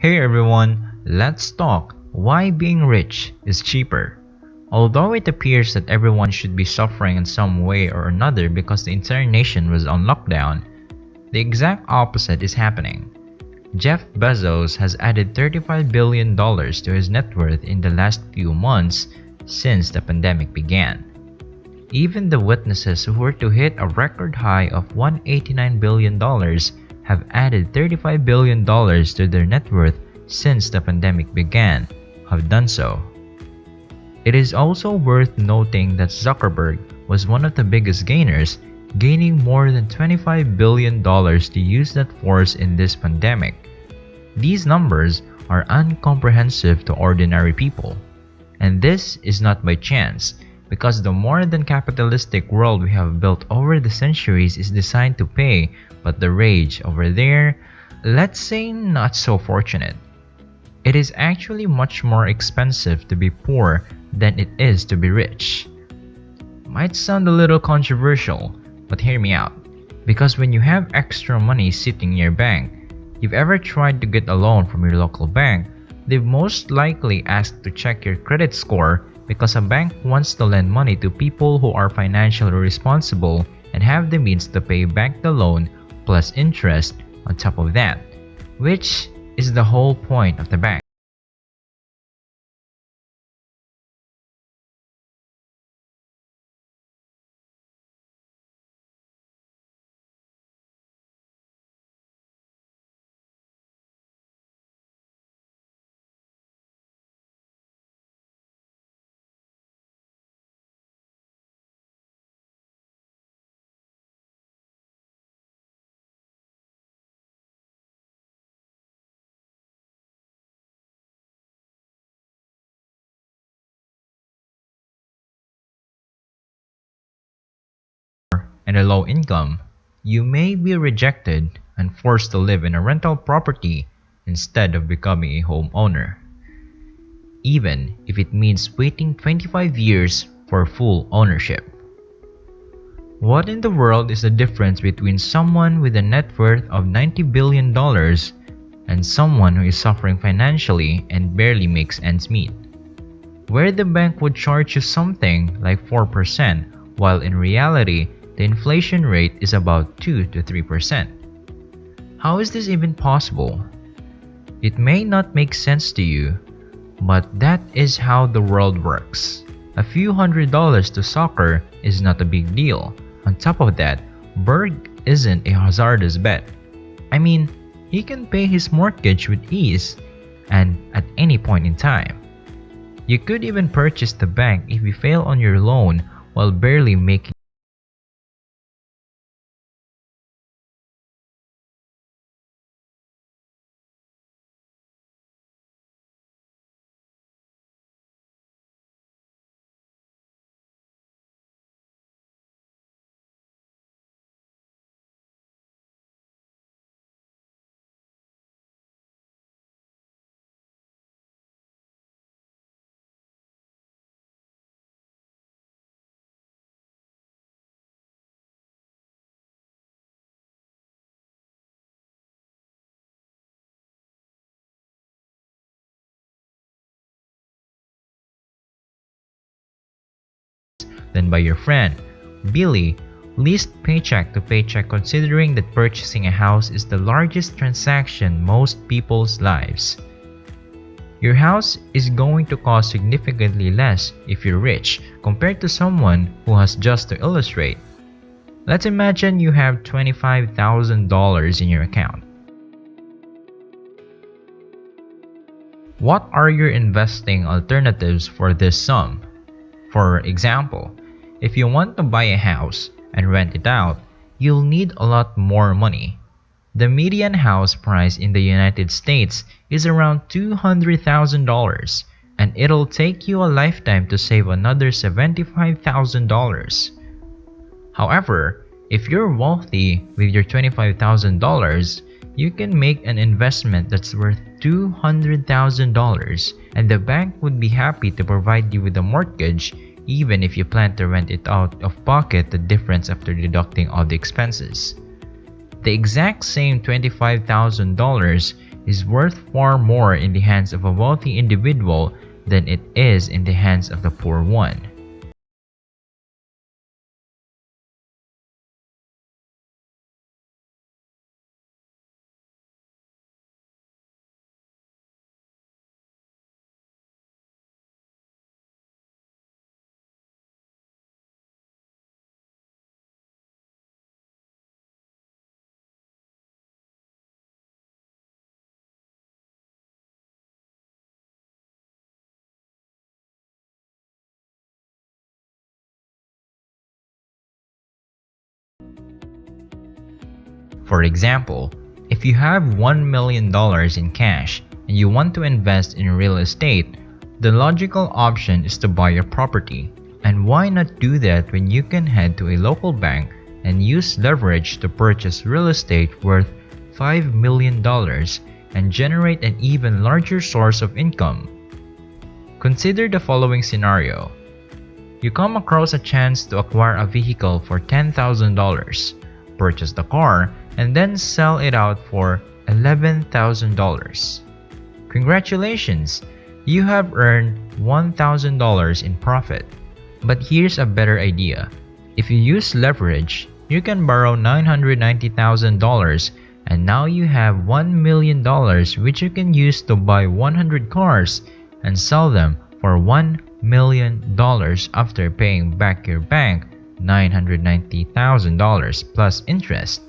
Hey everyone, let's talk why being rich is cheaper. Although it appears that everyone should be suffering in some way or another because the entire nation was on lockdown, the exact opposite is happening. Jeff Bezos has added $35 billion to his net worth in the last few months since the pandemic began. Even the witnesses who were to hit a record high of $189 billion have added $35 billion to their net worth since the pandemic began, have done so. It is also worth noting that Zuckerberg was one of the biggest gainers, gaining more than $25 billion to use that force in this pandemic. These numbers are incomprehensible to ordinary people. And this is not by chance, because the more than capitalistic world we have built over the centuries is designed to pay, but the rage over there, let's say not so fortunate. It is actually much more expensive to be poor than it is to be rich. Might sound a little controversial, but hear me out. Because when you have extra money sitting in your bank, you've ever tried to get a loan from your local bank, they've most likely asked to check your credit score because a bank wants to lend money to people who are financially responsible and have the means to pay back the loan plus interest on top of that, which is the whole point of the bank. And a low income, you may be rejected and forced to live in a rental property instead of becoming a homeowner, even if it means waiting 25 years for full ownership. What in the world is the difference between someone with a net worth of $90 billion and someone who is suffering financially and barely makes ends meet? Where the bank would charge you something like 4%, while in reality, the inflation rate is about 2 to 3%. How is this even possible? It may not make sense to you, but that is how the world works. A few $100s to soccer is not a big deal. On top of that, Berg isn't a hazardous bet. I mean, he can pay his mortgage with ease and at any point in time. You could even purchase the bank if you fail on your loan while barely making than by your friend. Billy, least paycheck to paycheck considering that purchasing a house is the largest transaction most people's lives. Your house is going to cost significantly less if you're rich compared to someone who has just to illustrate. Let's imagine you have $25,000 in your account. What are your investing alternatives for this sum? For example, if you want to buy a house and rent it out, you'll need a lot more money. The median house price in the United States is around $200,000, and it'll take you a lifetime to save another $75,000. However, if you're wealthy with your $25,000, you can make an investment that's worth $200,000, and the bank would be happy to provide you with a mortgage even if you plan to rent it out of pocket the difference after deducting all the expenses. The exact same $25,000 is worth far more in the hands of a wealthy individual than it is in the hands of the poor one. For example, if you have $1 million in cash and you want to invest in real estate, the logical option is to buy a property. And why not do that when you can head to a local bank and use leverage to purchase real estate worth $5 million and generate an even larger source of income? Consider the following scenario. You come across a chance to acquire a vehicle for $10,000, purchase the car, and then sell it out for $11,000. Congratulations! You have earned $1,000 in profit. But here's a better idea. If you use leverage, you can borrow $990,000 and now you have $1 million which you can use to buy 100 cars and sell them for $1 million after paying back your bank $990,000 plus interest,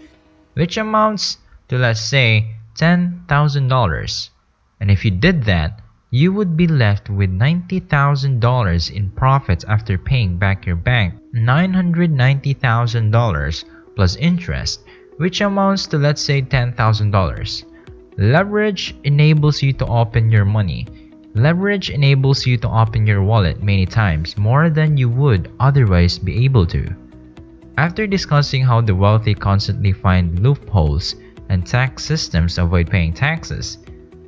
which amounts to, let's say, $10,000. And if you did that, you would be left with $90,000 in profits after paying back your bank $990,000 plus interest, which amounts to, let's say, $10,000. Leverage enables you to open your money. Leverage enables you to open your wallet many times more than you would otherwise be able to. After discussing how the wealthy constantly find loopholes and tax systems to avoid paying taxes,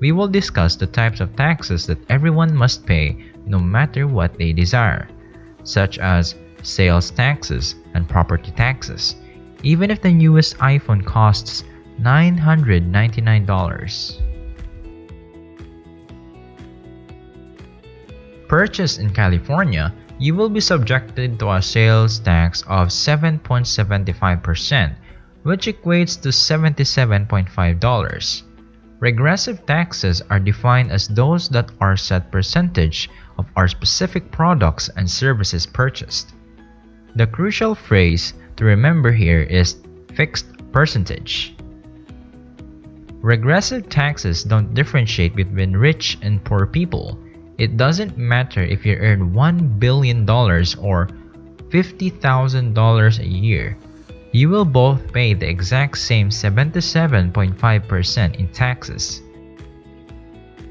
we will discuss the types of taxes that everyone must pay no matter what they desire, such as sales taxes and property taxes, even if the newest iPhone costs $999. Purchased in California, you will be subjected to a sales tax of 7.75%, which equates to $77.5. Regressive taxes are defined as those that are set percentage of our specific products and services purchased. The crucial phrase to remember here is fixed percentage. Regressive taxes don't differentiate between rich and poor people. It doesn't matter if you earn $1 billion or $50,000 a year. You will both pay the exact same 77.5% in taxes.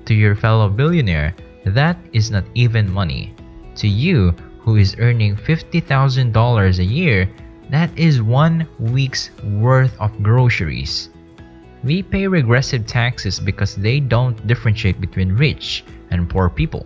To your fellow billionaire, that is not even money. To you, who is earning $50,000 a year, that is 1 week's worth of groceries. We pay regressive taxes because they don't differentiate between rich and poor people.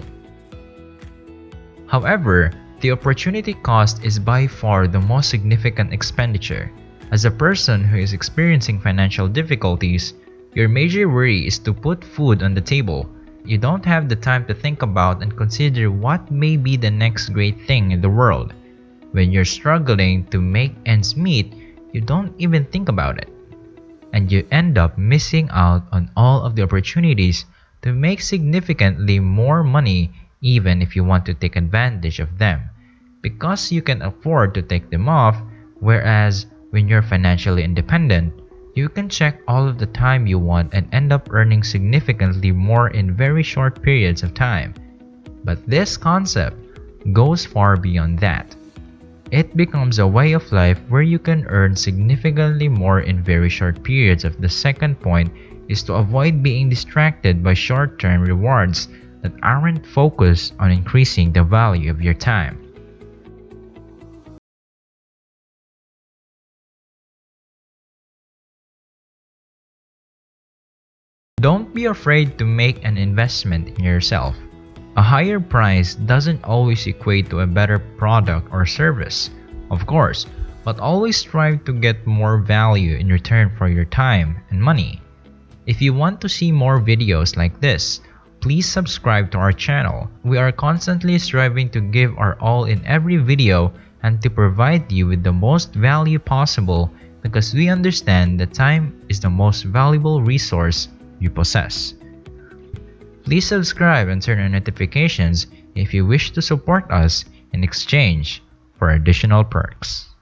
However, the opportunity cost is by far the most significant expenditure. As a person who is experiencing financial difficulties, your major worry is to put food on the table. You don't have the time to think about and consider what may be the next great thing in the world. When you're struggling to make ends meet, you don't even think about it. And you end up missing out on all of the opportunities to make significantly more money even if you want to take advantage of them, because you can afford to take them off, whereas when you're financially independent, you can check all of the time you want and end up earning significantly more in very short periods of time. But this concept goes far beyond that. It becomes a way of life where you can earn significantly more in very short periods. Of the second point is to avoid being distracted by short-term rewards that aren't focused on increasing the value of your time. Don't be afraid to make an investment in yourself. A higher price doesn't always equate to a better product or service, of course, but always strive to get more value in return for your time and money. If you want to see more videos like this, please subscribe to our channel. We are constantly striving to give our all in every video and to provide you with the most value possible because we understand that time is the most valuable resource you possess. Please subscribe and turn on notifications if you wish to support us in exchange for additional perks.